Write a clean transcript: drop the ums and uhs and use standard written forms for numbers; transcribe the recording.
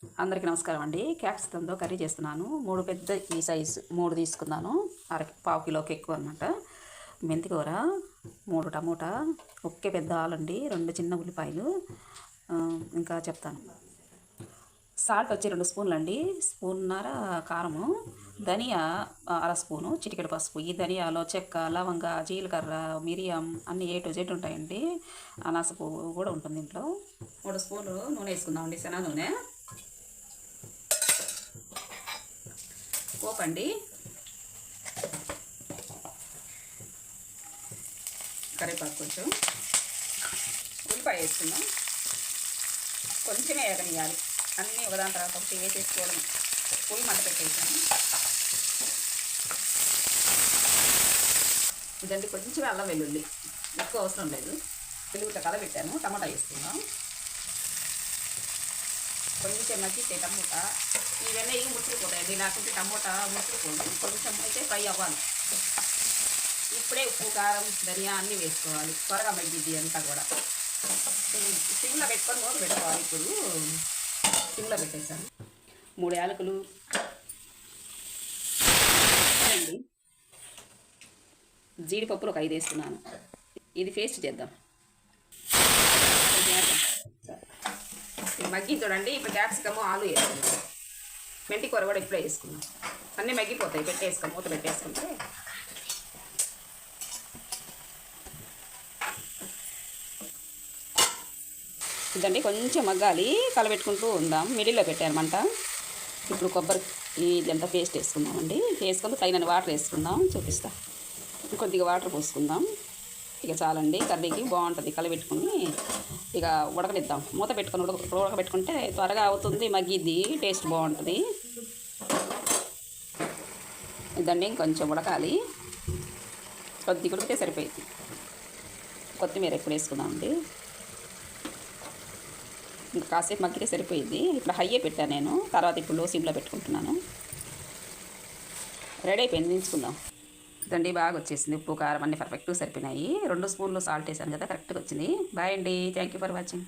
అందరికీ నమస్కారం అండి. క్యాప్సికంతో కర్రీ చేస్తున్నాను. 3 పెద్ద ఈ సైజు 3 తీసుకున్నాను. పావు కిలోకి ఎక్కువ అనమాట. మెంతికూర, 3 టమోటా, ఒకే పెద్ద ఆలండి, 2 చిన్న ఉల్లిపాయలు. ఇంకా చెప్తాను. సాల్ట్ వచ్చి 2 స్పూన్లు అండి, స్పూన్నర కారము, ధనియా అర స్పూను, చిటికెడు పసుపు. ఈ ధనియాలో చెక్క, లవంగ, జీలకర్ర, మిరియం అన్నీ A to Z ఉంటాయండి. అనాస పువ్వు కూడా ఉంటుంది దీంట్లో. 3 స్పూన్లు నూనె వేసుకుందామండి, శనగ నూనె. పోపండి, కరివేపాకు కొంచెం, ఉల్లిపాయ వేసుకుందాం. కొంచెమే వేగనియాలి, అన్నీ ఒకదాని తర్వాత ఒకటి వేసేసుకోవడం. ఫుల్ మంట పెట్టేసాను. ఇదండి కొంచెం అల్లం వెల్లుల్లి, ఎక్కువ అవసరం లేదు. వెల్లుల్లి కలబెట్టాను. టమాటా వేసుకుందాం. కొంచెం మగ్గితే టమోటా, ఇవన్నీ ఇవి ముట్టుకుపోతాయండి, లేకుంటే టమోటా ముట్టుకోండి. కొంచెం అయితే ఫ్రై అవ్వాలి. ఇప్పుడే ఉప్పు, కారం, ధనియా అన్నీ వేసుకోవాలి. త్వరగా మగ్గిద్ది అంతా కూడా. సిమ్లో పెట్టుకొని మూత పెట్టుకోవాలి. ఇప్పుడు సిమ్లో పెట్టేసాను. 3 యాలకులు అండి, జీడిపప్పులు ఒక 5 వేస్తున్నాను. ఇది పేస్ట్ చేద్దాం. మగ్గి చూడండి. ఇప్పుడు క్యాప్సికము, ఆలు వేసుకుందాం. మెంతి కూర కూడా ఇప్పుడే వేసుకుందాం. అన్నీ మగ్గిపోతాయి. పెట్టేసుకొని మూత పెట్టేసుకుంటే ఇదండి కొంచెం మగ్గాలి. కలబెట్టుకుంటూ ఉందాం. మిడిల్లో పెట్టాను మంట. ఇప్పుడు కొబ్బరి ఇదంతా పేస్ట్ వేసుకుందామండి. వేసుకొని తగినన్ని వాటర్ వేసుకుందాం. చూపిస్తా. కొద్దిగా వాటర్ పోసుకుందాం. ఇక చాలండి, కర్రీకి బాగుంటుంది. కలబెట్టుకుని ఇక ఉడకనిద్దాం. మూత పెట్టుకొని ఉడకబెట్టుకుంటే త్వరగా అవుతుంది, మగ్గిద్ది, టేస్ట్ బాగుంటుంది. ఇదండి ఇంకొంచెం ఉడకాలి. కొద్దిగా ఉడికితే సరిపోయింది. కొత్తిమీర ఇప్పుడు వేసుకుందామండి. ఇంకా కాసేపు మగ్గితే సరిపోయింది. ఇప్పుడు హైయే పెట్టాను నేను, తర్వాత ఇప్పుడు లో సిమ్లో పెట్టుకుంటున్నాను. రెడీ అయిపోయింది, దించుకుందాం. ఇదండి బాగా వచ్చేసింది. ఉప్పు, కారం అన్నీ పర్ఫెక్ట్గా సరిపోయినాయి. 2 స్పూన్లు సాల్ట్ వేసాను కదా, కరెక్ట్గా వచ్చింది. బాయ్ అండి. Thank you for watching.